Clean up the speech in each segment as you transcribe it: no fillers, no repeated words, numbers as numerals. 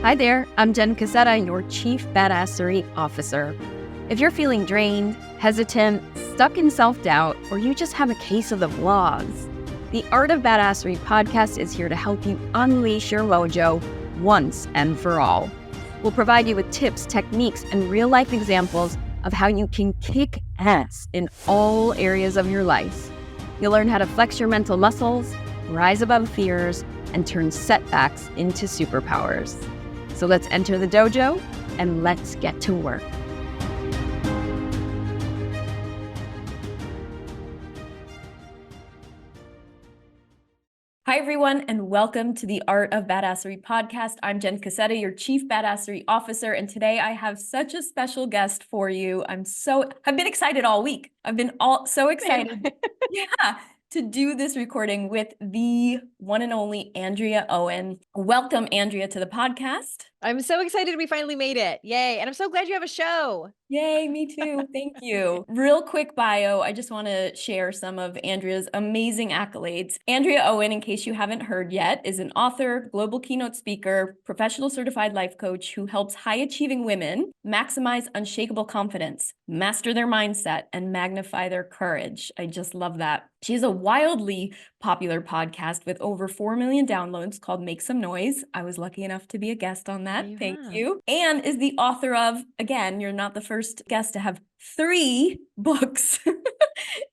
Hi there, I'm Jenn Cassetta, your Chief Badassery Officer. If you're feeling drained, hesitant, stuck in self-doubt, or you just have a case of the vlogs, the Art of Badassery Podcast is here to help you unleash your mojo once and for all. We'll provide you with tips, techniques, and real-life examples of how you can kick ass in all areas of your life. You'll learn how to flex your mental muscles, rise above fears, and turn setbacks into superpowers. So let's enter the dojo and let's get to work. Hi, everyone, and welcome to the Art of Badassery Podcast. I'm Jenn Cassetta, your Chief Badassery Officer, and today I have such a special guest for you. I've been excited all week. I've been so excited. To do this recording with the one and only Andrea Owen. Welcome, Andrea, to the podcast. I'm so excited we finally made it. Yay. And I'm so glad you have a show. Yay, me too. Thank you. Real quick bio. I just want to share some of Andrea's amazing accolades. Andrea Owen, in case you haven't heard yet, is an author, global keynote speaker, professional certified life coach who helps high-achieving women maximize unshakable confidence, master their mindset, and magnify their courage. I just love that. She has a wildly popular podcast with over 4 million downloads called Make Some Noise. I was lucky enough to be a guest on that. Thank you. And is the author of, again, you're not the first guest to have 3 books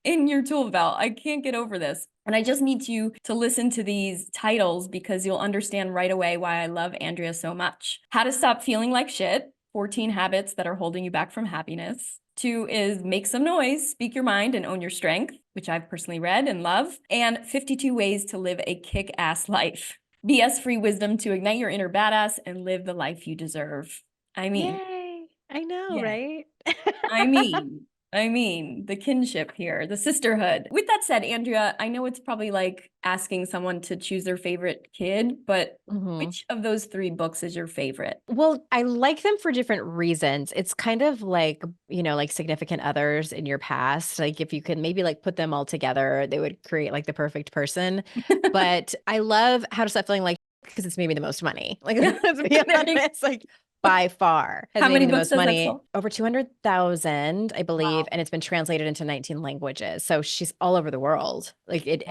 in your tool belt. I can't get over this. And I just need you to listen to these titles because you'll understand right away why I love Andrea so much. How to Stop Feeling Like Shit, 14 Habits That Are Holding You Back from Happiness. 2 is Make Some Noise, Speak Your Mind and Own Your Strength, which I've personally read and love. And 52 Ways to Live a Kick-Ass Life. BS-free wisdom to ignite your inner badass and live the life you deserve. Yay. I know, right? I mean, the kinship here, the sisterhood. With that said, Andrea, I know it's probably like asking someone to choose their favorite kid, but which of those 3 books is your favorite? Well, I like them for different reasons. It's kind of like, like significant others in your past. Like if you could maybe like put them all together, they would create like the perfect person. But I love How to Stop Feeling Like because it's made me the most money. Like let's be honest, like by far has How made many me the books most does that money. sell? Over 200,000, I believe, Wow. and it's been translated into 19 languages. So she's all over the world. Like it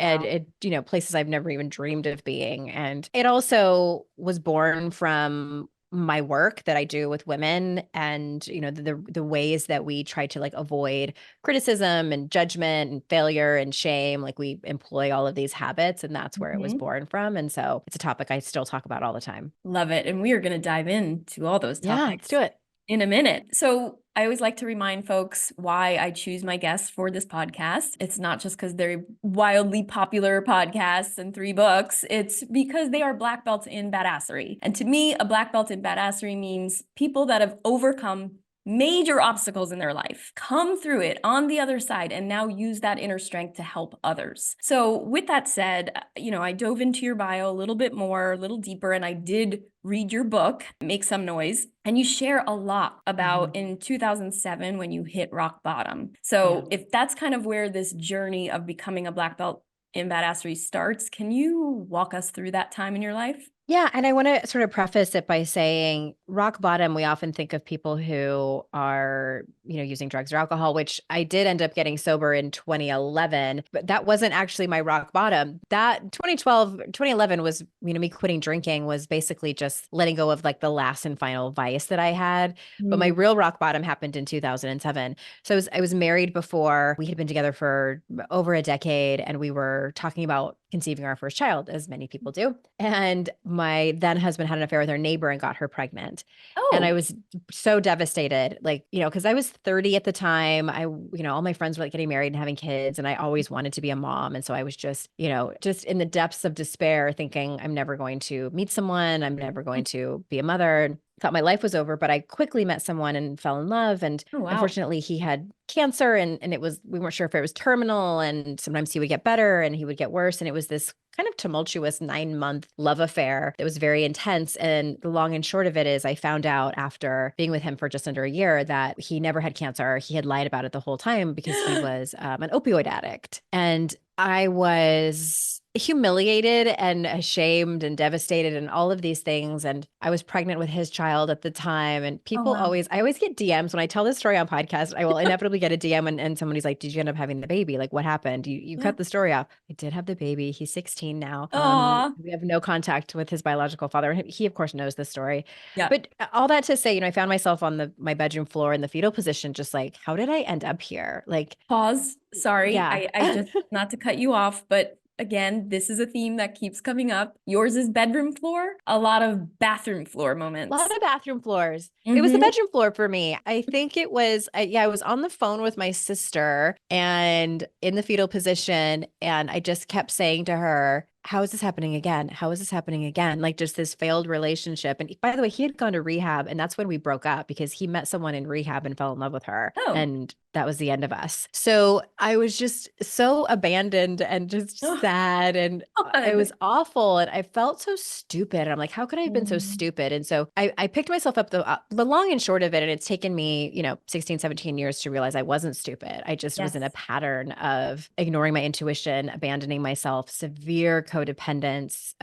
places I've never even dreamed of being. And it also was born from my work that I do with women and the ways that we try to like avoid criticism and judgment and failure and shame. Like we employ all of these habits, and that's where it was born from. And so it's a topic I still talk about all the time. Love it. And we are going to dive into all those topics. Yeah, let's do it. In a minute. So I always like to remind folks why I choose my guests for this podcast. It's not just because they're wildly popular podcasts and 3 books. It's because they are black belts in badassery. And to me, a black belt in badassery means people that have overcome major obstacles in their life, come through it on the other side, and now use that inner strength to help others. So with that said, I dove into your bio a little bit more, a little deeper, and I did read your book, Make Some Noise, and you share a lot about in 2007 when you hit rock bottom. So if that's kind of where this journey of becoming a black belt in badassery starts, can you walk us through that time in your life? Yeah. And I want to sort of preface it by saying rock bottom, we often think of people who are, using drugs or alcohol, which I did end up getting sober in 2011, but that wasn't actually my rock bottom. That 2011 was, me quitting drinking was basically just letting go of like the last and final vice that I had. But my real rock bottom happened in 2007. So I was married before. We had been together for over a decade, and we were talking about conceiving our first child, as many people do. And my then husband had an affair with her neighbor and got her pregnant. Oh. And I was so devastated, like, because I was 30 at the time. All my friends were like getting married and having kids, and I always wanted to be a mom. And so I was just in the depths of despair, thinking I'm never going to meet someone. I'm never going to be a mother. Thought my life was over, but I quickly met someone and fell in love. And unfortunately he had cancer and we weren't sure if it was terminal, and sometimes he would get better and he would get worse. And it was this kind of tumultuous 9-month love affair that was very intense. And the long and short of it is I found out after being with him for just under a year that he never had cancer. He had lied about it the whole time because he was an opioid addict. And I was humiliated and ashamed and devastated and all of these things. And I was pregnant with his child at the time. And Oh, people wow. I always get DMs when I tell this story on podcast. I will inevitably get a DM and somebody's like, did you end up having the baby? Like, what happened? You Yeah. cut the story off. I did have the baby. He's 16 now. Aw. We have no contact with his biological father. He of course knows this story. Yeah. But all that to say, I found myself on my bedroom floor in the fetal position, just like, how did I end up here? Like, Pause. Sorry. yeah. I just, not to cut you off, but again, this is a theme that keeps coming up. Yours is bedroom floor, a lot of bathroom floor A moments. lot of bathroom floors. It was the Mhm. bedroom floor for me. I think it was, I was on the phone with my sister and in the fetal position. And I just kept saying to her, how is this happening again? How is this happening again? Like just this failed relationship. And by the way, he had gone to rehab and that's when we broke up because he met someone in rehab and fell in love with her. Oh. And that was the end of us. So I was just so abandoned and just Oh, sad and it God. was awful. And I felt so stupid. And I'm like, how could I have been so Mm. stupid? And so I picked myself up the long and short of it. And it's taken me, 16, 17 years to realize I wasn't stupid. I just was in a Yes. pattern of ignoring my intuition, abandoning myself, severe codependence,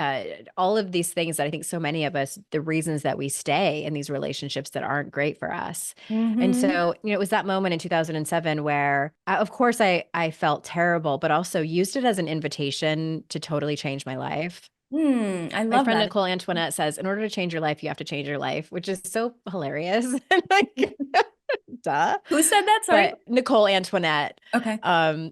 all of these things that I think so many of us, the reasons that we stay in these relationships that aren't great for us. And Mhm. so, it was that moment in 2007 where, of course, I felt terrible, but also used it as an invitation to totally change my life. I My love friend that. Nicole Antoinette says, in order to change your life, you have to change your life, which is so hilarious. Like, duh. Who said that? Sorry. But Nicole Antoinette, Okay.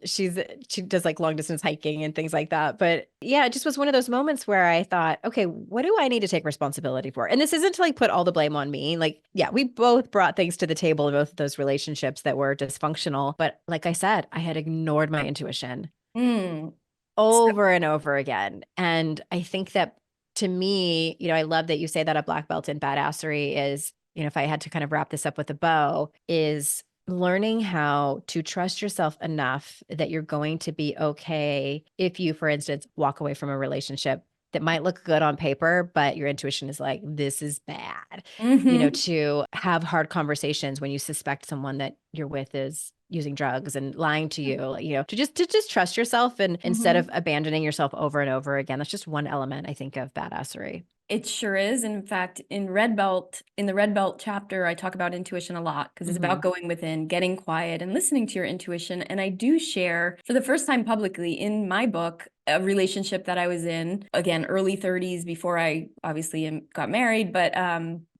she does like long distance hiking and things like that. But yeah, it just was one of those moments where I thought, okay, what do I need to take responsibility for? And this isn't to like put all the blame on me. Like, yeah, we both brought things to the table in both of those relationships that were dysfunctional. But like I said, I had ignored my intuition Mm. So, over and over again. And I think that to me, I love that you say that a black belt in badassery is, if I had to kind of wrap this up with a bow, is learning how to trust yourself enough that you're going to be okay if you, for instance, walk away from a relationship that might look good on paper, but your intuition is like, this is bad. mhm. To have hard conversations when you suspect someone that you're with is using drugs and lying to you, to just trust yourself and instead of Mhm. abandoning yourself over and over again. That's just one element, I think, of badassery. It sure is. In fact, in the Red Belt chapter, I talk about intuition a lot because it's Mm-hmm. about going within, getting quiet, and listening to your intuition. And I do share, for the first time publicly in my book, a relationship that I was in, again, early 30s before I obviously got married, but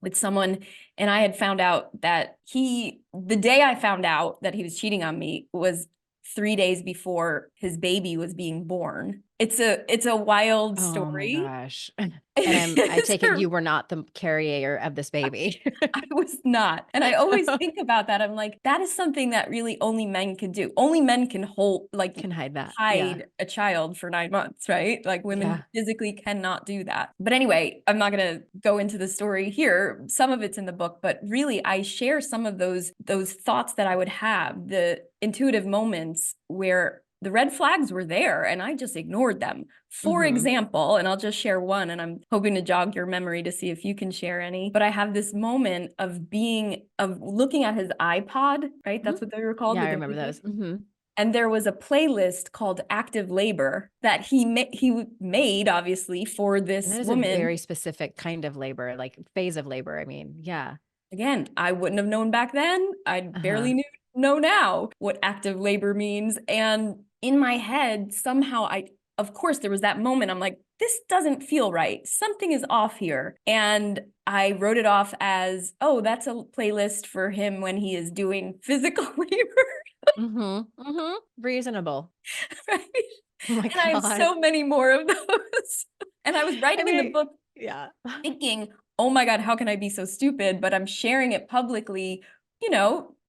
with someone. And I had found out that the day I found out that he was cheating on me was 3 days before his baby was being born. It's a wild Oh my story. gosh. And I It's take it you were not the carrier of this baby. I was not. And I always think about that. I'm like, that is something that really only men can do. Only men can Can hide that. Yeah. hide a child for 9 months, right? Like women Yeah. physically cannot do that. But anyway, I'm not going to go into the story here. Some of it's in the book, but really I share some of those thoughts that I would have, the intuitive moments where the red flags were there and I just ignored them. For Mm-hmm. example, and I'll just share one and I'm hoping to jog your memory to see if you can share any, but I have this moment of looking at his iPod, right? Mm-hmm. That's what they were called, Yeah, the I remember devices. those. Mm-hmm. And there was a playlist called Active Labor that he made obviously for And this that is a woman. very specific kind of labor, like phase of labor. I mean, yeah. Again, I wouldn't have known back then. I Uh-huh. barely know now what active labor means. And in my head, somehow of course, there was that moment. I'm like, this doesn't feel right. Something is off here. And I wrote it off as, oh, that's a playlist for him when he is doing physical labor, Mm-hmm. Mm-hmm. Reasonable. right? Oh my And I have God. so many more of those. And I was I writing in the mean, book yeah. thinking, oh my God, how can I be so stupid? But I'm sharing it publicly,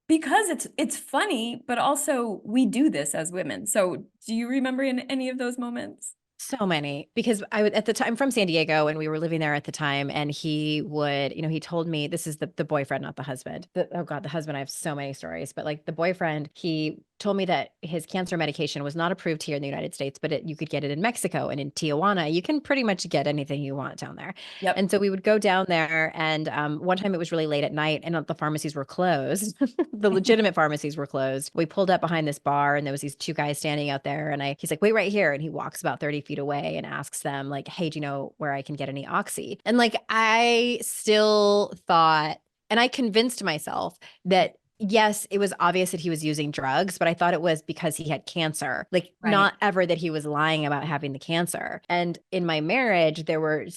because it's funny, but also we do this as women. So do you remember in any of those moments? So many, because at the time, I'm from San Diego, and we were living there at the time. And he would, he told me, this is the boyfriend, not the husband. Oh God, the husband, I have so many stories, but like the boyfriend, he told me that his cancer medication was not approved here in the United States, but you could get it in Mexico, and in Tijuana. You can pretty much get anything you want down there. Yep. And so we would go down there. And one time it was really late at night, and the pharmacies were closed. The legitimate pharmacies were closed. We pulled up behind this bar, and there was these two guys standing out there. And he's like, wait right here. And he walks about 30 feet away and asks them like, hey, do you know where I can get any oxy? And like, I still thought, and I convinced myself that yes, it was obvious that he was using drugs, but I thought it was because he had cancer, like Right. not ever that he was lying about having the cancer. And in my marriage, there were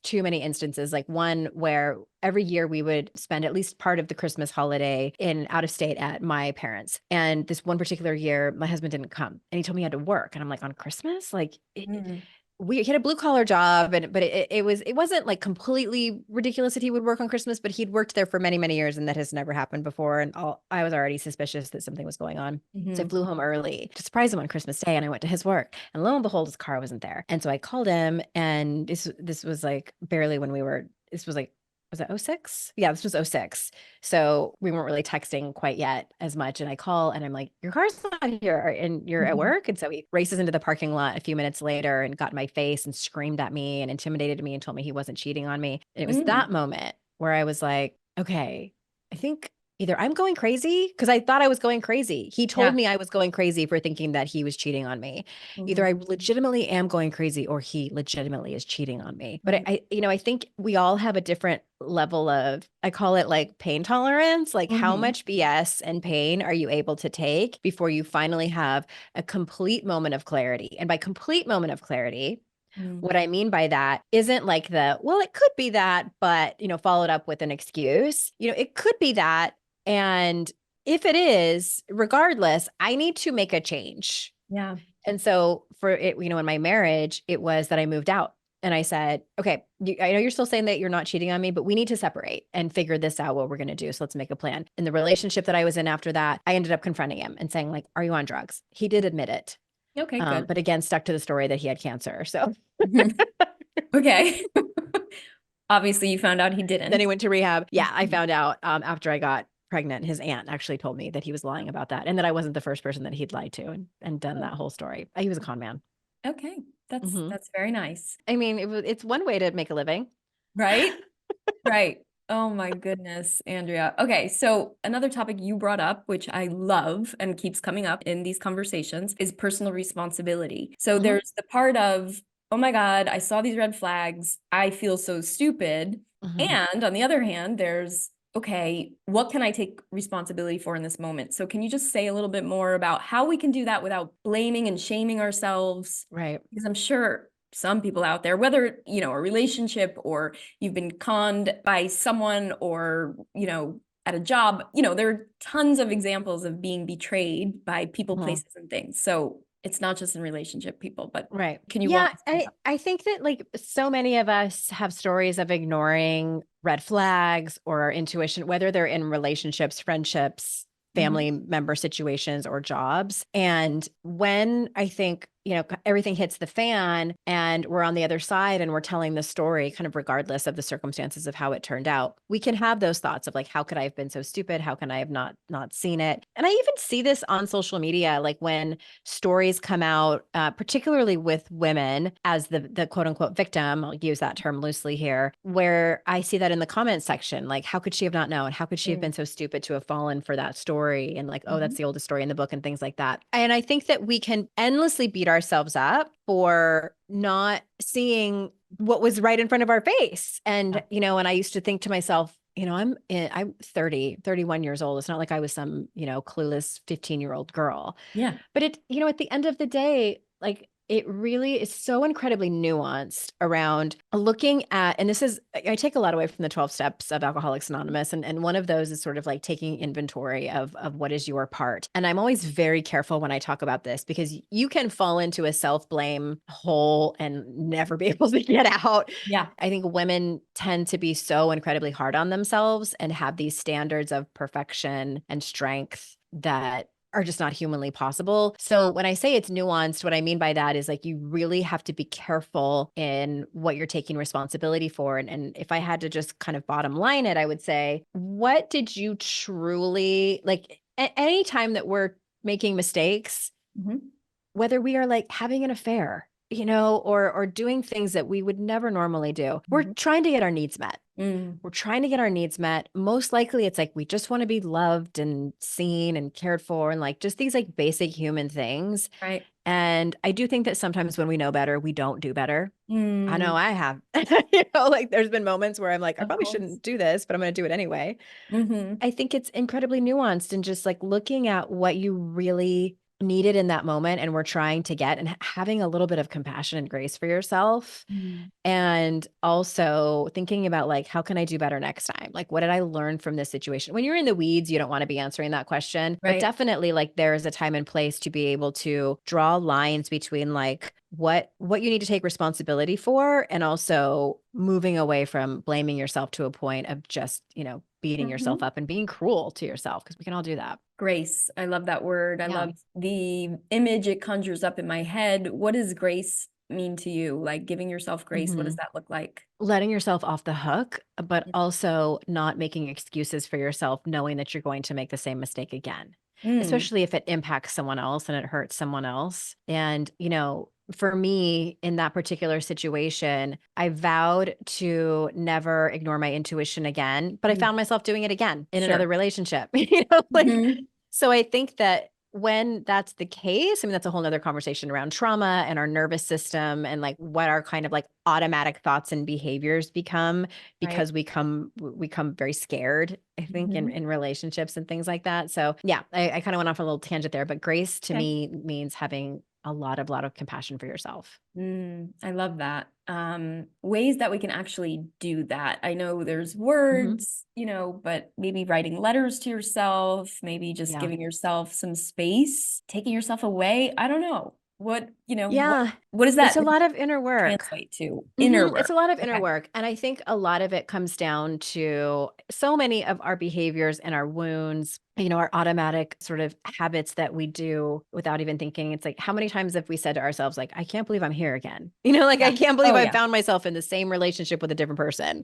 too many instances, like one where every year we would spend at least part of the Christmas holiday in out of state at my parents. And this one particular year, my husband didn't come, and he told me he had to work. And I'm like, on Christmas? Like, Mm. he had a blue collar job, but it wasn't like completely ridiculous that he would work on Christmas, but he'd worked there for many, many years, and that has never happened before. And I was already suspicious that something was going on. So I Mhm. flew home early to surprise him on Christmas Day, and I went to his work, and lo and behold, his car wasn't there. And so I called him, and this was like barely when this was like, was it '06? Yeah, this was '06. So we weren't really texting quite yet as much. And I call, and I'm like, your car's not here and you're at Mhm. work. And so he races into the parking lot a few minutes later and got in my face and screamed at me and intimidated me and told me he wasn't cheating on me. And it was Mm. that moment where I was like, okay, I think either I'm going crazy, because I thought I was going crazy. He told Yeah. me I was going crazy for thinking that he was cheating on me. Either Mhm. I legitimately am going crazy, or he legitimately is cheating on me. But Right. I think we all have a different level of, I call it like pain tolerance. Like, how Mhm. much BS and pain are you able to take before you finally have a complete moment of clarity? And by complete moment of clarity, Mm. what I mean by that isn't like well, it could be that, but, followed up with an excuse. It could be that. And if it is, regardless, I need to make a change. Yeah. And so for it, in my marriage, it was that I moved out, and I said, okay, I know you're still saying that you're not cheating on me, but we need to separate and figure this out, what we're going to do. So let's make a plan. In the relationship that I was in after that, I ended up confronting him and saying like, are you on drugs? He did admit it. Okay, good. But again, stuck to the story that he had cancer. So Okay. Obviously, you found out he then he didn't. went to rehab. Yeah, I found out after I got pregnant. His aunt actually told me that he was lying about that, and that I wasn't the first person that he'd lied to and done that Oh, whole story. He was a con man. okay. That's Hmm. that's very nice. I mean, it's one way to make a living. Right? Right. Oh my goodness, Andrea. Okay, so another topic you brought up, which I love and keeps coming up in these conversations, is personal responsibility. So Hmm. there's the part of, oh my God, I saw these red flags. I feel so stupid. Hmm. And on the other hand, there's, okay, what can I take responsibility for in this moment? So can you just say a little bit more about how we can do that without blaming and shaming ourselves? Right. Because I'm sure some people out there, whether, a relationship or you've been conned by someone or, at a job, there are tons of examples of being betrayed by people, Mhm. places, and things. So it's not just in relationship people, but Right. can you Yeah, walk us through I think that like so many of us have stories of ignoring red flags or our intuition, whether they're in relationships, friendships, that? Mhm. family member situations, or jobs. And when I think, everything hits the fan and we're on the other side and we're telling the story, kind of regardless of the circumstances of how it turned out, we can have those thoughts of like, how could I have been so stupid? How can I have not seen it? And I even see this on social media, like when stories come out, particularly with women as the quote unquote victim. I'll use that term loosely here, where I see that in the comments section, like, how could she have not known? How could she have Mm. been so stupid to have fallen for that story? And like, oh, that's Mhm. the oldest story in the book, and things like that. And I think that we can endlessly beat ourselves up for not seeing what was right in front of our face. And, Yeah. and I used to think to myself, I'm 31 years old. It's not like I was some, clueless 15-year-old girl. Yeah. But at the end of the day, like it really is so incredibly nuanced around looking at, and this is, I take a lot away from the 12 steps of Alcoholics Anonymous. And one of those is sort of like taking inventory of what is your part. And I'm always very careful when I talk about this, because you can fall into a self-blame hole and never be able to get out. Yeah. I think women tend to be so incredibly hard on themselves and have these standards of perfection and strength that are just not humanly possible. So when I say it's nuanced, what I mean by that is like you really have to be careful in what you're taking responsibility for. And if I had to just kind of bottom line it, I would say, what did you truly like any time that we're making mistakes, whether we are like having an affair, or doing things that we would never normally do, we're trying to get our needs met. We're trying to get our needs met. Most likely it's like we just want to be loved and seen and cared for and like just these like basic human things. Right. And I do think that sometimes when we know better, we don't do better. I know I have. Like there's been moments where I'm like, I probably shouldn't do this, but I'm going to do it anyway. I think it's incredibly nuanced and just like looking at what you really needed in that moment and we're trying to get and having a little bit of compassion and grace for yourself. And also thinking about like, how can I do better next time? Like, what did I learn from this situation? When you're in the weeds, you don't want to be answering that question, but definitely like there is a time and place to be able to draw lines between like what you need to take responsibility for and also moving away from blaming yourself to a point of just, beating yourself up and being cruel to yourself, because we can all do that. Grace. I love that word. I love the image it conjures up in my head. What does grace mean to you? Like giving yourself grace, what does that look like? Letting yourself off the hook, but also not making excuses for yourself, knowing that you're going to make the same mistake again, especially if it impacts someone else and it hurts someone else. And, for me in that particular situation, I vowed to never ignore my intuition again, but I found myself doing it again in another relationship, so I think that when that's the case, I mean, that's a whole nother conversation around trauma and our nervous system and like what our kind of like automatic thoughts and behaviors become because we come very scared, I think, in relationships and things like that. So yeah, I kind of went off a little tangent there, but grace to me means having a lot of compassion for yourself. I love that. Ways that we can actually do that. I know there's words, but maybe writing letters to yourself, maybe just giving yourself some space, taking yourself away. I don't know. What is that? It's a lot of inner work. Translate to inner work. It's a lot of inner work. And I think a lot of it comes down to so many of our behaviors and our wounds, our automatic sort of habits that we do without even thinking. It's like, how many times have we said to ourselves, like, I can't believe I'm here again. I can't believe I found myself in the same relationship with a different person.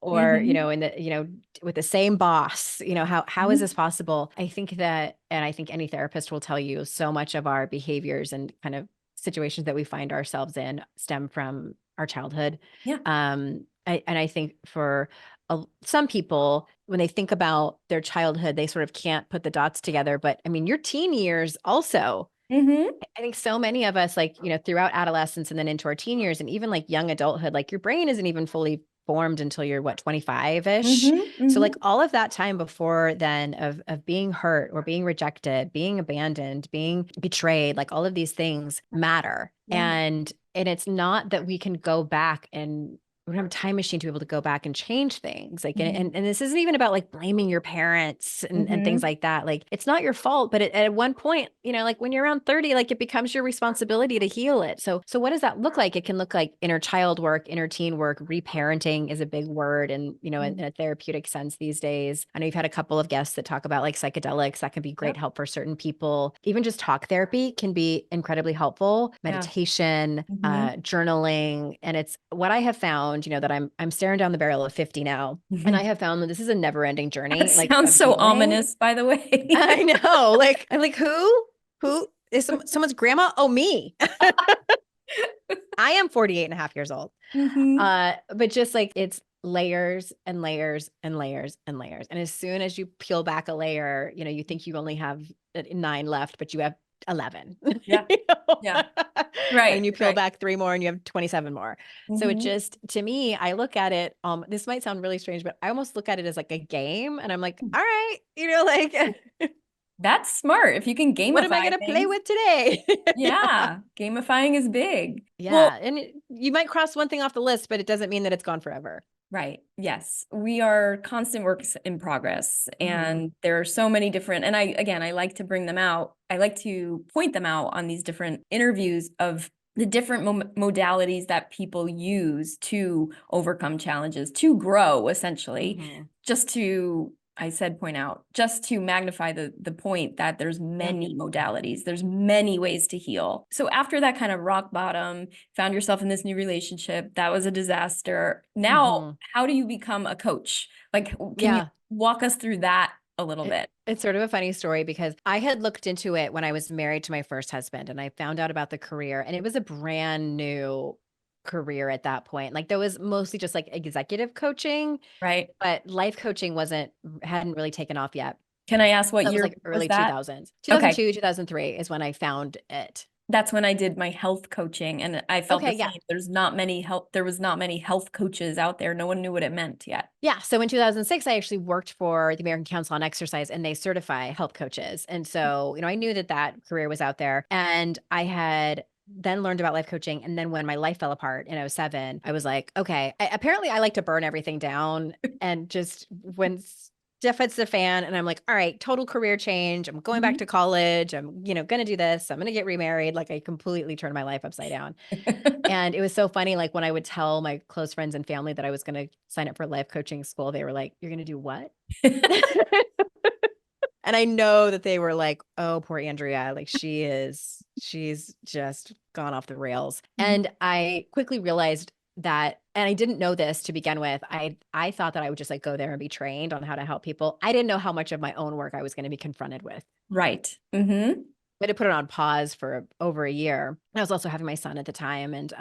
Or, in the, with the same boss, how is this possible? I think that, and I think any therapist will tell you so much of our behaviors and kind of situations that we find ourselves in stem from our childhood. I think for some people, when they think about their childhood, they sort of can't put the dots together. But I mean, your teen years also, I think so many of us, like, throughout adolescence and then into our teen years and even like young adulthood, like your brain isn't even fully formed until you're 25-ish. So like all of that time before then of being hurt or being rejected, being abandoned, being betrayed, like all of these things matter. And it's not that we can go back and we don't have a time machine to be able to go back and change things. Like, and this isn't even about like blaming your parents and things like that. Like, it's not your fault, but at one point, like when you're around 30, like it becomes your responsibility to heal it. So what does that look like? It can look like inner child work, inner teen work, reparenting is a big word. And, in a therapeutic sense these days, I know you've had a couple of guests that talk about like psychedelics. That can be great help for certain people. Even just talk therapy can be incredibly helpful. Meditation, journaling. And it's what I have found, that I'm staring down the barrel of 50 now. And I have found that this is a never ending journey. That sounds so ominous, by the way. I know. Like, I'm like, who is someone's grandma? Oh, me. I am 48 and a half years old. But just like it's layers and layers and layers and layers. And as soon as you peel back a layer, you think you only have 9 left, but you have 11. Right. And you peel back 3 more and you have 27 more. So it just, to me, I look at it, this might sound really strange, but I almost look at it as like a game and I'm like, all right, like that's smart. If you can gamify what am I going to play with today? Gamifying is big. And you might cross one thing off the list, but it doesn't mean that it's gone forever. Right. Yes. We are constant works in progress and there are so many different, and I like to bring them out. I like to point them out on these different interviews of the different modalities that people use to overcome challenges, to grow essentially, just to I said point out, just to magnify the point that there's many modalities, there's many ways to heal. So after that kind of rock bottom, found yourself in this new relationship, that was a disaster. Now, how do you become a coach? Like, can you walk us through that a little bit? It's sort of a funny story because I had looked into it when I was married to my first husband, and I found out about the career, and it was a brand new career at that point. Like there was mostly just like executive coaching, right? But life coaching hadn't really taken off yet. Can I ask what That year was like early that? 2000s. 2002, 2003 is when I found it. That's when I did my health coaching, and I felt the same. Yeah. There was not many health coaches out there. No one knew what it meant yet. Yeah. So in 2006, I actually worked for the American Council on Exercise, and they certify health coaches. And so, I knew that career was out there, and I had then learned about life coaching. And then when my life fell apart in 2007, I was like, okay, apparently I like to burn everything down. And just when stuff hits the fan, and I'm like, all right, total career change. I'm going back to college. I'm, going to do this. I'm going to get remarried. Like I completely turned my life upside down. And it was so funny. Like when I would tell my close friends and family that I was going to sign up for life coaching school, they were like, you're going to do what? And I know that they were like, oh, poor Andrea. Like she's just gone off the rails. And I quickly realized that, and I didn't know this to begin with. I thought that I would just like go there and be trained on how to help people. I didn't know how much of my own work I was going to be confronted with. Right. I had to put it on pause for over a year. I was also having my son at the time. And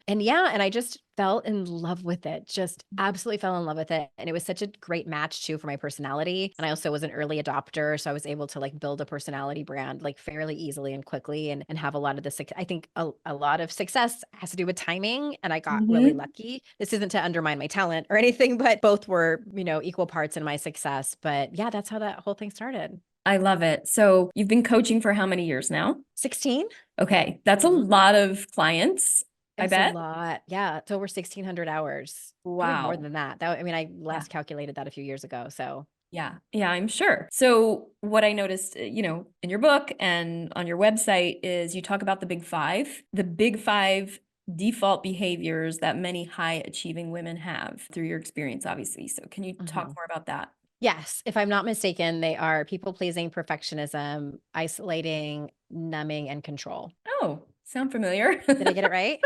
I just fell in love with it. Just absolutely fell in love with it. And it was such a great match too for my personality. And I also was an early adopter. So I was able to like build a personality brand like fairly easily and quickly and have a lot of I think a lot of success has to do with timing. And I got really lucky. This isn't to undermine my talent or anything, but both were, equal parts in my success. But yeah, that's how that whole thing started. I love it. So you've been coaching for how many years now? 16. Okay. That's a lot of clients. I bet. A lot. Yeah. It's over 1,600 hours. Wow. Probably more than that. I last calculated that a few years ago. So yeah, I'm sure. So what I noticed, in your book and on your website is you talk about the big five default behaviors that many high achieving women have through your experience, obviously. So can you talk more about that? Yes. If I'm not mistaken, they are people pleasing, perfectionism, isolating, numbing, and control. Oh, sound familiar? Did I get it right?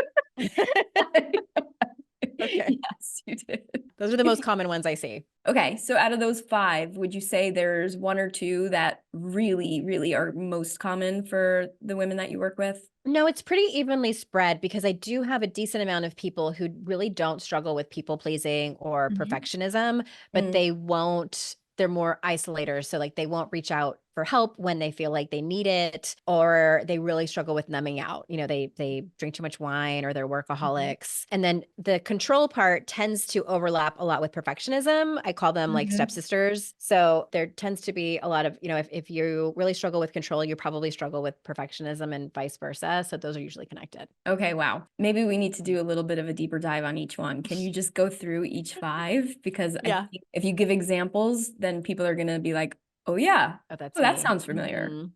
Okay. Yes, you did. Those are the most common ones I see. Okay. So out of those five, would you say there's one or two that really, really are most common for the women that you work with? No, it's pretty evenly spread because I do have a decent amount of people who really don't struggle with people pleasing or perfectionism, but they're more isolators. So like they won't reach out for help when they feel like they need it, or they really struggle with numbing out. They drink too much wine or they're workaholics. And then the control part tends to overlap a lot with perfectionism. I call them like stepsisters. So there tends to be a lot of, if you really struggle with control, you probably struggle with perfectionism and vice versa. So those are usually connected. Okay. Wow. Maybe we need to do a little bit of a deeper dive on each one. Can you just go through each five? Because I think if you give examples, then people are going to be like, oh yeah. That sounds familiar.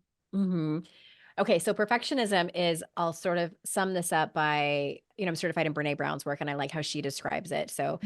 Okay. So perfectionism is, I'll sort of sum this up by, I'm certified in Brene Brown's work and I like how she describes it. So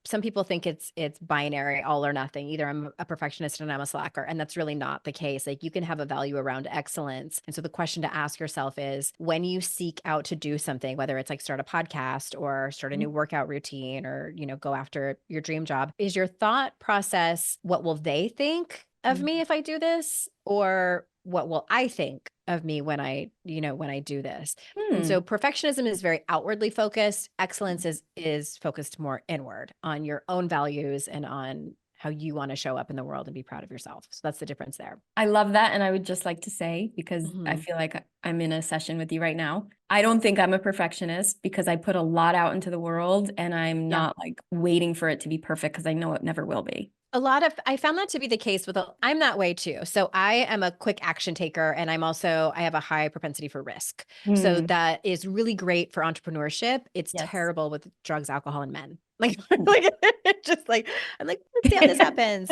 some people think it's binary, all or nothing. Either I'm a perfectionist and I'm a slacker. And that's really not the case. Like you can have a value around excellence. And so the question to ask yourself is when you seek out to do something, whether it's like start a podcast or start a new workout routine or, go after your dream job, is your thought process, what will they think of me if I do this? Or what will I think of me when I do this? And so perfectionism is very outwardly focused. Excellence is focused more inward on your own values and on how you want to show up in the world and be proud of yourself. So that's the difference there. I love that. And I would just like to say, because I feel like I'm in a session with you right now, I don't think I'm a perfectionist because I put a lot out into the world and I'm not like waiting for it to be perfect because I know it never will be. I found that to be the case I'm that way too. So I am a quick action taker and I have a high propensity for risk. So that is really great for entrepreneurship. It's terrible with drugs, alcohol, and men. Like, like just like, I'm like, let's see how this happens.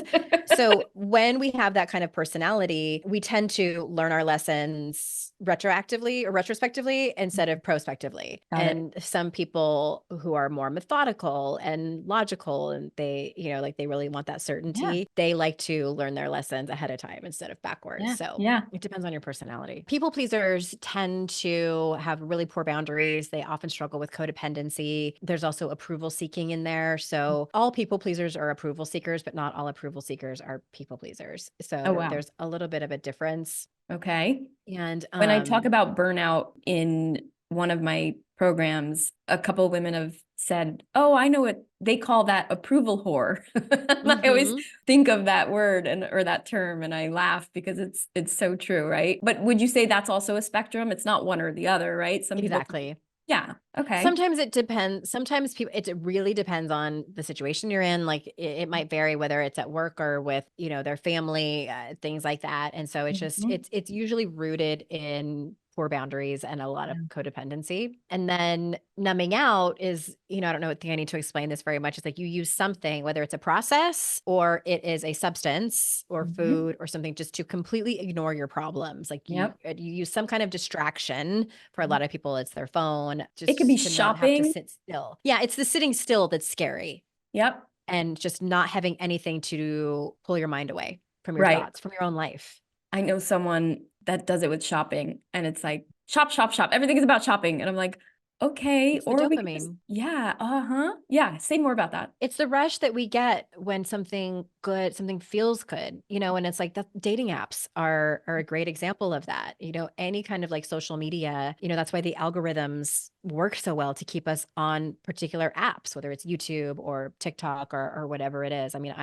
So when we have that kind of personality, we tend to learn our lessons retroactively or retrospectively instead of prospectively. Got it. And some people who are more methodical and logical and they, like they really want that Yeah. certainty, they like to learn their lessons ahead of time instead of backwards. Yeah. So Yeah. it depends on your personality. People pleasers tend to have really poor boundaries. They often struggle with codependency. There's also approval seeking in there. So all people pleasers are approval seekers, but not all approval seekers are people pleasers. Oh, So wow. there's a little bit of a difference. Okay. And When I talk about burnout in one of my programs, a couple of women have said, "Oh, I know what they call that, approval whore." And I always think of that word or that term, and I laugh because it's so true, right? But would you say that's also a spectrum? It's not one or the other, right? Some people, exactly. yeah, okay. Sometimes it depends. Sometimes people, it really depends on the situation you're in. Like it might vary whether it's at work or with, their family, things like that. And so it's just, Mhm. it's usually rooted in poor boundaries and a lot of Yeah. codependency. And then numbing out is, I don't know, I think I need to explain this very much. It's like you use something, whether it's a process or it is a substance or Mhm. food or something, just to completely ignore your problems. Like you Yep. you use some kind of distraction. For a lot of people, it's their phone, It could be just to not have to shopping. sit still. Yeah, it's the sitting still that's scary Yep. and just not having anything to pull your mind away from your Right. thoughts, from your own life. I know someone that does it with shopping, and it's like shop, shop, shop. Everything is about shopping. And I'm like, okay, It's the or we could just, dopamine. yeah, uh-huh. Yeah, say more about that. It's the rush that we get when something good, something feels good, and it's like the dating apps are a great example of that. Any kind of like social media, that's why the algorithms work so well to keep us on particular apps, whether it's YouTube or TikTok or whatever it is. I mean,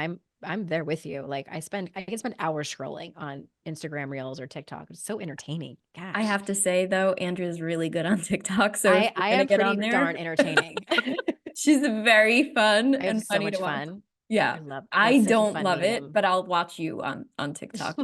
I'm there with you. Like I can spend hours scrolling on Instagram Reels or TikTok. It's so entertaining. I Gosh. have to say though, Andrea's really good on TikTok. So if you're I gonna am get pretty on there, darn entertaining. she's very fun I have and so funny to much watch. fun. Yeah. I That's such a don't fun love it, medium. but I'll watch you on TikTok.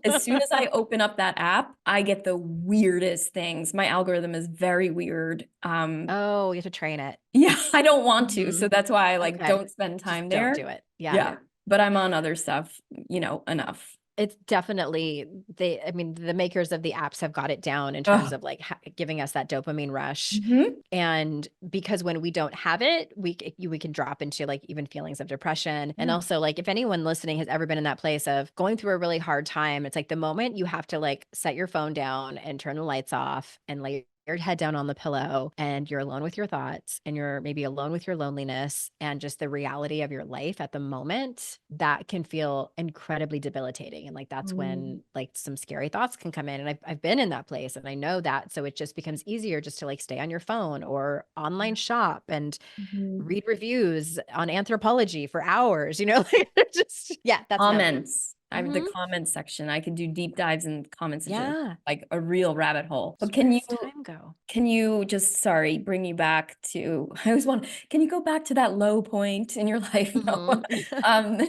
As soon as I open up that app, I get the weirdest things. My algorithm is very weird. Oh, you have to train it. Yeah, I don't want to. So Mhm. that's why I like Okay. don't spend Just time don't there. do it. Yeah. Yeah. But I'm on other stuff, enough. It's definitely I mean, the makers of the apps have got it down in terms Oh. of like giving us that dopamine rush. Mhm. And because when we don't have it, we can drop into like even feelings of depression. And Yeah. also like if anyone listening has ever been in that place of going through a really hard time, it's like the moment you have to like set your phone down and turn the lights off and lay your head down on the pillow and you're alone with your thoughts and you're maybe alone with your loneliness and just the reality of your life at the moment, that can feel incredibly debilitating. And like that's Mm. when like some scary thoughts can come in. And I've been in that place and I know that. So it just becomes easier just to like stay on your phone or online shop and Mhm. read reviews on Anthropology for hours, like just, yeah, that's numbing. Comments. I have the Mhm. comments section. I can do deep dives in the comment section, Yeah. like a real rabbit hole. But Just where does time go? can you just, sorry, bring me back to, I always want, can you go back to that low point in your life? No. Mhm. Um,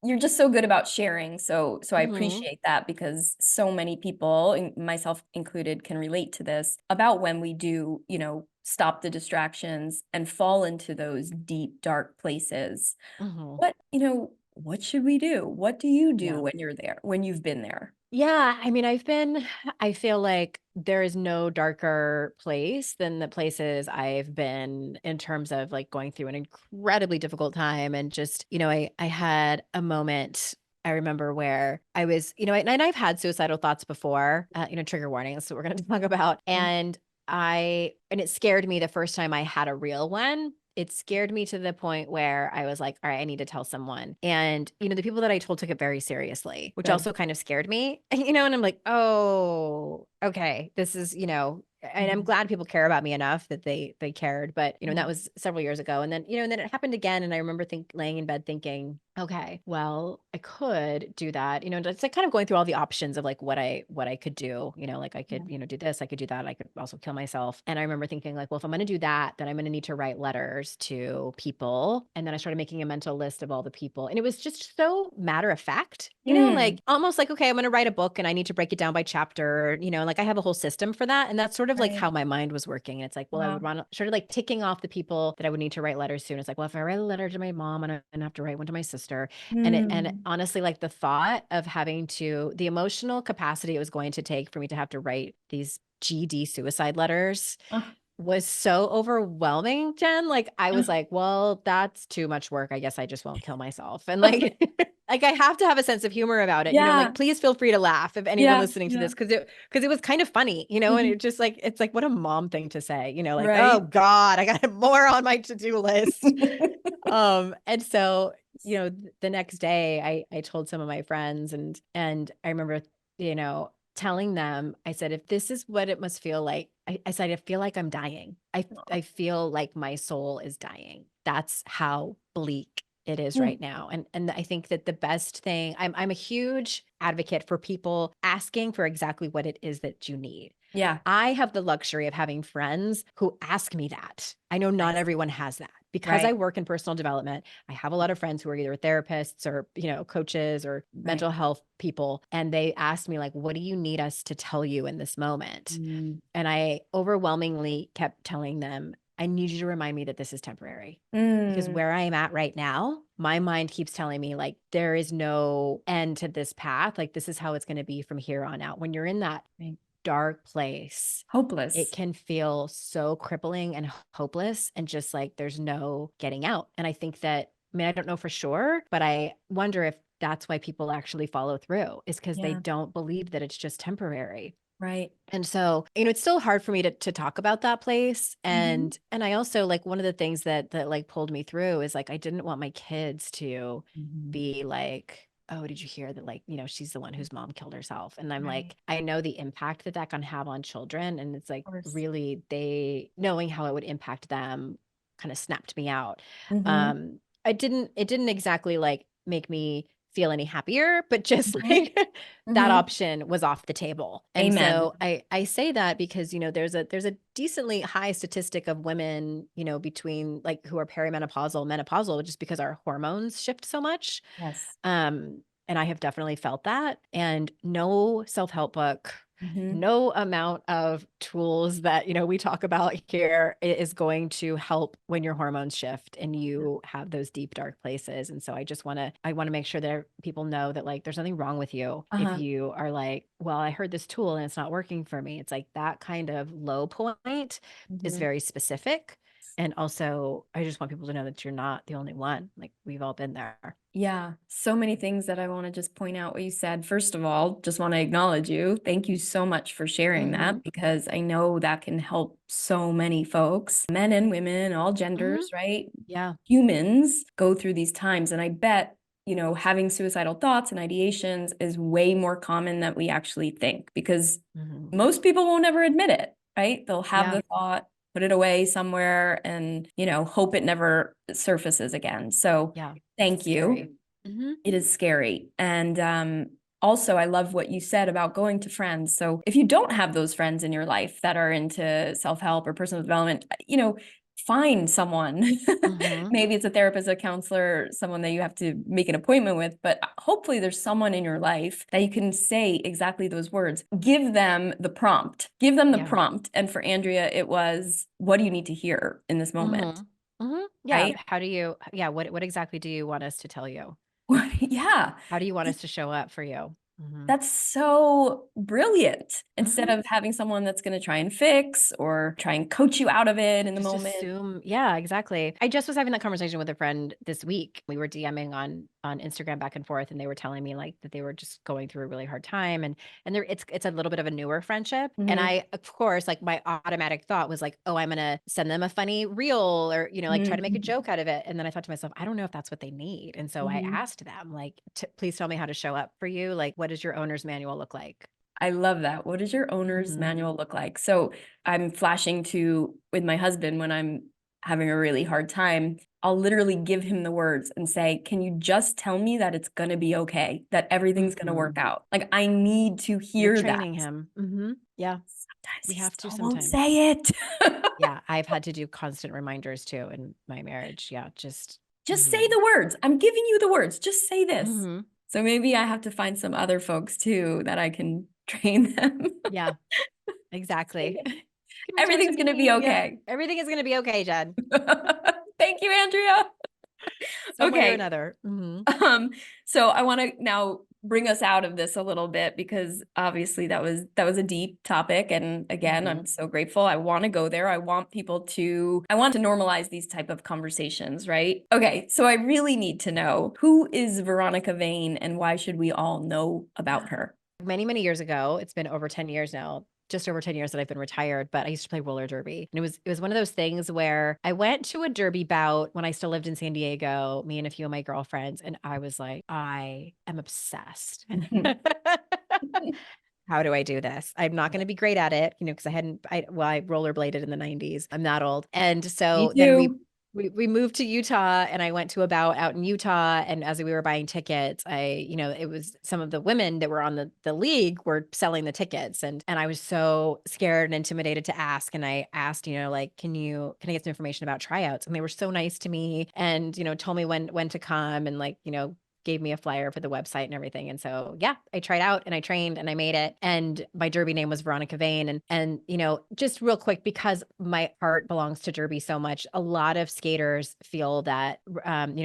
you're just so good about sharing. So I Mhm. appreciate that because so many people, and myself included, can relate to this about when we do, stop the distractions and fall into those deep, dark places. Mhm. What should we do? What do you do Yeah. when you're there, when you've been there? Yeah, I mean, I feel like there is no darker place than the places I've been in terms of like going through an incredibly difficult time. And just, I had a moment I remember where I was, and I've had suicidal thoughts before, trigger warning. That's what we're going to talk about. Mm. And it scared me the first time I had a real one. It scared me to the point where I was like, all right, I need to tell someone. And, the people that I told took it very seriously, which Good. also kind of scared me, and I'm like, oh, okay, this is, and I'm Mhm. glad people care about me enough that they cared. But, and Yeah. that was several years ago. And then, and then it happened again. And I remember laying in bed thinking, Okay, well, I could do that. It's like kind of going through all the options of like what I could do. Like I could, Yeah. do this, I could do that, I could also kill myself. And I remember thinking like, well, if I'm going to do that, then I'm going to need to write letters to people. And then I started making a mental list of all the people. And it was just so matter of fact, Mm, like almost like, okay, I'm going to write a book and I need to break it down by chapter, like I have a whole system for that. And that's sort of like right. how my mind was working. And it's like, well, I would Wow. want to sort of like ticking off the people that I would need to write letters to. And it's like, well, if I write a letter to my mom, and I'm going to have to write one to my sister. And Mm. honestly, like the thought of having the emotional capacity it was going to take for me to have to write these GD suicide letters Uh, was so overwhelming, Jen. Like I uh, was like, well, that's too much work. I guess I just won't kill myself. And like like I have to have a sense of humor about it. yeah. Like please feel free to laugh if anyone Yeah. listening to Yeah. this because it was kind of funny, and Mhm. it just like it's like what a mom thing to say, like, oh Right. God, I got more on my to-do list. And so, the next day I told some of my friends and I remember, telling them, I said, if this is what it must feel like, I said, I feel like I'm dying. I feel like my soul is dying. That's how bleak it is right Mm. now. And I think that the best thing, I'm a huge advocate for people asking for exactly what it is that you need. Yeah. I have the luxury of having friends who ask me that. I know not Nice. everyone has that. Because I Right. work in personal development, I have a lot of friends who are either therapists or, coaches or Right. mental health people. And they asked me, like, what do you need us to tell you in this moment? Mm. And I overwhelmingly kept telling them, I need you to remind me that this is temporary. Because Mm. where I am at right now, my mind keeps telling me, like, there is no end to this path. Like, this is how it's going to be from here on out. When you're in that Right. dark place, it Hopeless. can feel so crippling and hopeless and just like there's no getting out. And I think that, I mean, I don't know for sure, but I wonder if that's why people actually follow through is because they Yeah. don't believe that it's just temporary. Right. And so, it's still hard for me to talk about that place. Mhm. And I also like one of the things that like pulled me through is like I didn't want my kids to Mhm. be like, oh, did you hear that? Like, she's the one whose mom killed herself. And I'm Right. like, I know the impact that can have on children. And it's like Of course. really they knowing how it would impact them kind of snapped me out. Mhm. It didn't exactly like make me feel any happier, but just Mhm. like that Mhm. option was off the table. And Amen. so I say that because, there's a decently high statistic of women, between like who are perimenopausal, menopausal, just because our hormones shift so much. Yes. And I have definitely felt that. And no self-help book, Mhm. no amount of tools that, we talk about here is going to help when your hormones shift and you have those deep, dark places. And so I want to make sure that people know that like, there's nothing wrong with you. If Uh-huh. you are like, well, I heard this tool and it's not working for me. It's like that kind of low point is Mhm. very specific. And also, I just want people to know that you're not the only one. Like we've all been there. Yeah, so many things that I want to just point out what you said. First of all, just want to acknowledge you. Thank you so much for sharing Mm-hmm. that because I know that can help so many folks, men and women, all Mm-hmm. genders, right? Yeah. Humans go through these times. And I bet, having suicidal thoughts and ideations is way more common than we actually think because Mm-hmm. most people won't ever admit it, right? They'll have Yeah. the thought, put it away somewhere and, hope it never surfaces again. So Yeah. thank It's scary. you. Mm-hmm. It is scary. And also, I love what you said about going to friends. So if you don't have those friends in your life that are into self-help or personal development, find someone. Mm-hmm. Maybe it's a therapist, a counselor, someone that you have to make an appointment with, but hopefully there's someone in your life that you can say exactly those words. Give them the prompt. Give them the Yeah. prompt. And for Andrea, it was, what do you need to hear in this moment? Mhm. Mhm. Yeah, Right? how do you yeah, what exactly do you want us to tell you? Yeah. How do you want us to show up for you? Mhm. That's so brilliant. Instead Mhm. of having someone that's going to try and fix or try and coach you out of it in the Just moment. assume yeah, exactly. I just was having that conversation with a friend this week. We were DMing on Instagram back and forth, and they were telling me, like, that they were just going through a really hard time, and there it's a little bit of a newer friendship, and Mhm. I, of course, like, my automatic thought was like, "Oh, I'm gonna send them a funny reel or, like, try to make a Mhm. joke out of it," and then I thought to myself, "I don't know if that's what they need," and so I Mhm. asked them, like, "Please tell me how to show up for you, like, what does your owner's manual look like?" I love that. What does your owner's Mhm. manual look like? So I'm flashing to with my husband when I'm having a really hard time, I'll literally give him the words and say, can you just tell me that it's going to be okay, that everything's going to work out? Like, I need to hear You're that. training him. Yeah. Sometimes We he have to still won't sometimes. say it. Yeah. I've had to do constant reminders too in my marriage. Yeah. Just say the words. I'm giving you the words. Just say this. Mhm. So maybe I have to find some other folks too that I can train them. Yeah, exactly. Can you talk to Everything's going to be me? Yeah. okay. Everything is going to be okay, Jen. Thank you, Andrea. Some way or Okay. another. So I want to now bring us out of this a little bit, because obviously that was a deep topic. And again, I'm so grateful. I want to go there. I want to normalize these type of conversations, right? Okay. So I really need to know, who is Veronica Vane and why should we all know about her? Many, many years ago, it's been over 10 years now, just over 10 years that I've been retired, but I used to play roller derby. And it was one of those things where I went to a derby bout when I still lived in San Diego, me and a few of my girlfriends, and I was like, I am obsessed. How do I do this? I'm not going to be great at it, because I rollerbladed in the 90s. I'm that old. And Me so then too. we moved to Utah, and I went to a bout out in Utah. And as we were buying tickets, it was some of the women that were on the league were selling the tickets. And I was so scared and intimidated to ask. And I asked, like, can I get some information about tryouts? And they were so nice to me and, told me when to come and gave me a flyer for the website and everything. And so, yeah, I tried out and I trained and I made it. And my derby name was Veronica Vane. And, just real quick, because my heart belongs to derby so much, a lot of skaters feel that,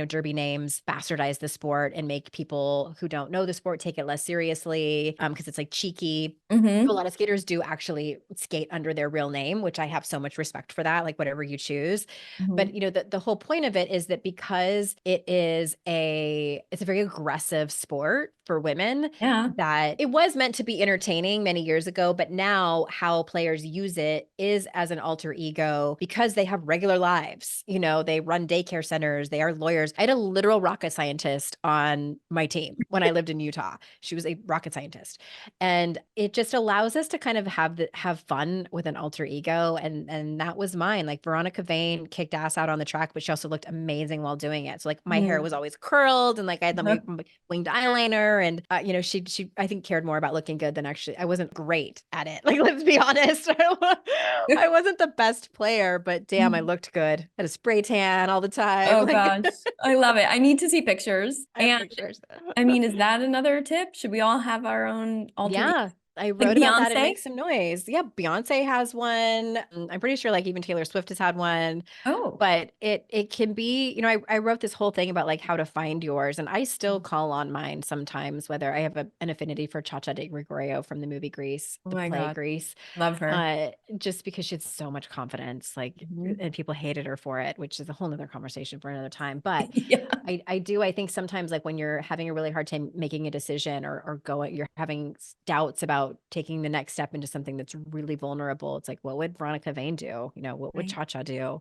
derby names bastardize the sport and make people who don't know the sport take it less seriously, because it's like cheeky. A lot of skaters do actually skate under their real name, which I have so much respect for that, like whatever you choose. But the whole point of it is that because it's a very aggressive sport for women, that it was meant to be entertaining many years ago, but now how players use it is as an alter ego because they have regular lives. They run daycare centers, they are lawyers. I had a literal rocket scientist on my team when I lived in Utah. She was a rocket scientist. And it just allows us to kind of have fun with an alter ego. And that was mine. Like, Veronica Vane kicked ass out on the track, but she also looked amazing while doing it. So like my hair was always curled and like I had the winged eyeliner, and she I think cared more about looking good than actually. I wasn't great at it. Like, let's be honest. I wasn't the best player, but damn, I looked good. I had a spray tan all the time. Oh gosh, I love it. I need to see pictures. I have And pictures. I mean, is that another tip? Should we all have our own alter ego? Yeah, I Like wrote about that and Beyonce? make some noise. Yeah, Beyonce has one. I'm pretty sure like even Taylor Swift has had one. Oh. But it can be, I wrote this whole thing about like how to find yours, and I still call on mine sometimes, whether I have an affinity for Cha-Cha de Gregorio from the movie Grease, Oh the my play God. Grease, Love her. just because she had so much confidence, like, and people hated her for it, which is a whole nother conversation for another time. But Yeah. I think sometimes like when you're having a really hard time making a decision or you're having doubts about taking the next step into something that's really vulnerable. It's like, what would Veronica Vane do? What would Right. Cha-Cha do?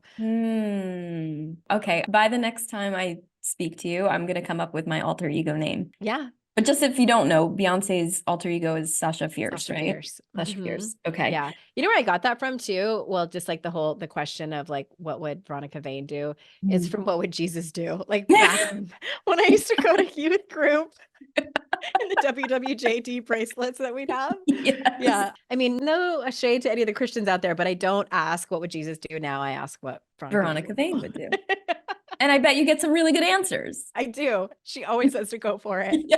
Okay. By the next time I speak to you, I'm going to come up with my alter ego name. Yeah. But just if you don't know, Beyonce's alter ego is Sasha Fierce, Sasha right? Fierce. Sasha Fierce. Okay. Yeah. You know where I got that from too? Well, just like the question of like, what would Veronica Vane do is from what would Jesus do? Like back when I used to go to youth group and the WWJD bracelets that we'd have. Yes. Yeah. I mean, no shade to any of the Christians out there, but I don't ask what would Jesus do now. I ask what Veronica Vane would do. do. And I bet you get some really good answers. I do. She always has to go for it. Yeah.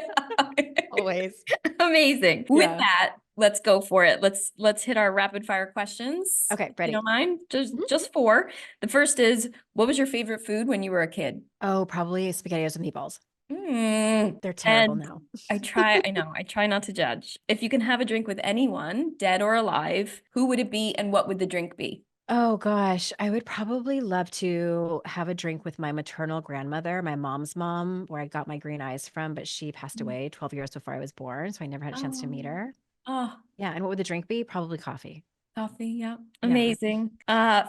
Always. Amazing. With that, let's go for it. Let's hit our rapid fire questions. Okay, ready. You don't mind? Just four. The first is, what was your favorite food when you were a kid? Oh, probably SpaghettiOs and meatballs. They're terrible now. I try not to judge. If you can have a drink with anyone, dead or alive, who would it be and what would the drink be? Oh gosh, I would probably love to have a drink with my maternal grandmother, my mom's mom, where I got my green eyes from, but she passed away 12 years before I was born, so I never had a chance to meet her. Oh, Yeah, and what would the drink be? Probably coffee. coffee, yeah. Amazing.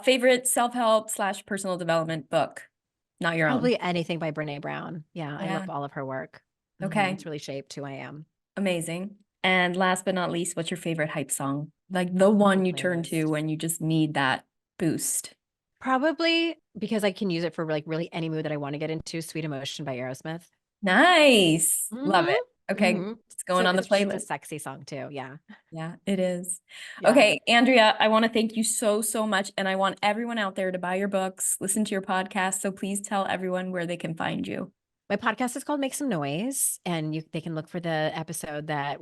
Favorite self-help / personal development book? Not your own. Probably anything by Brene Brown. Yeah, I love all of her work. Okay. It's really shaped who I am. Amazing. And last but not least, what's your favorite hype song? Like the one you turn to when you just need that boost. Probably because I can use it for like really any mood that I want to get into. Sweet Emotion by Aerosmith. Nice. Love Hmm. it. Okay. Hmm. It's going on the It's just a playlist. sexy song too. Yeah. Yeah, it is. Yeah. Okay, Andrea, I want to thank you so, so much. And I want everyone out there to buy your books, listen to your podcast. So please tell everyone where they can find you. My podcast is called Make Some Noise, and they can look for the episode can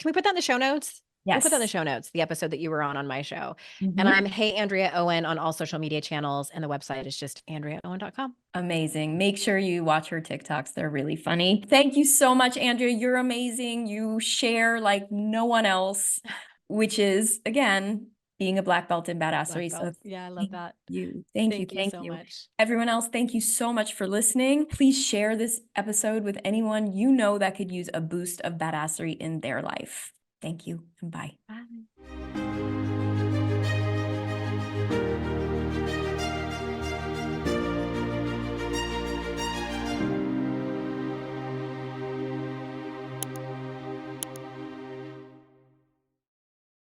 we put that in the show notes? We'll put that in the Yes. show notes, the episode that you were on my show. And Mhm. I'm Hey Andrea Owen on all social media channels, and the website is just andreaowen.com. Amazing. Make sure you watch her TikToks. They're really funny. Thank you so much, Andrea. You're amazing. You share like no one else, which is, again, being a black belt in Black badassery. So belt. Yeah, I love thank that. you. Thank you. Thank you Thank so you. much. Everyone else, thank you so much for listening. Please share this episode with anyone you know that could use a boost of badassery in their life. Thank you and bye. Bye.